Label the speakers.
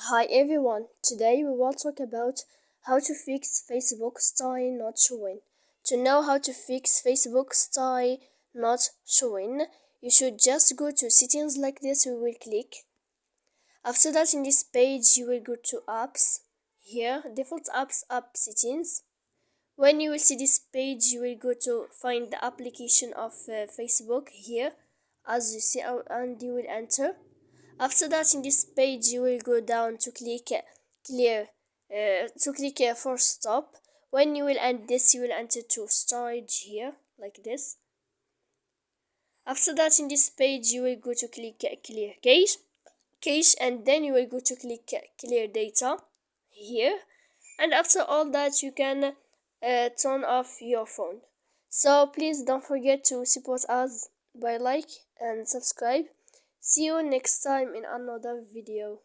Speaker 1: Hi everyone, today we will talk about how to fix Facebook style not showing. To know how to fix Facebook style not showing, you should just go to settings like this. We will click. After that, in this page you will go to apps. Here, default apps, app settings. When you will see this page, you will go to find the application of Facebook here, as you see, and you will enter. After that, in this page, you will go down to click clear, for stop. When you will end this, you will enter to storage here, like this. After that, in this page, you will go to click clear cache, and then you will go to click clear data here. And after all that, you can turn off your phone. So please don't forget to support us by like and subscribe. See you next time in another video.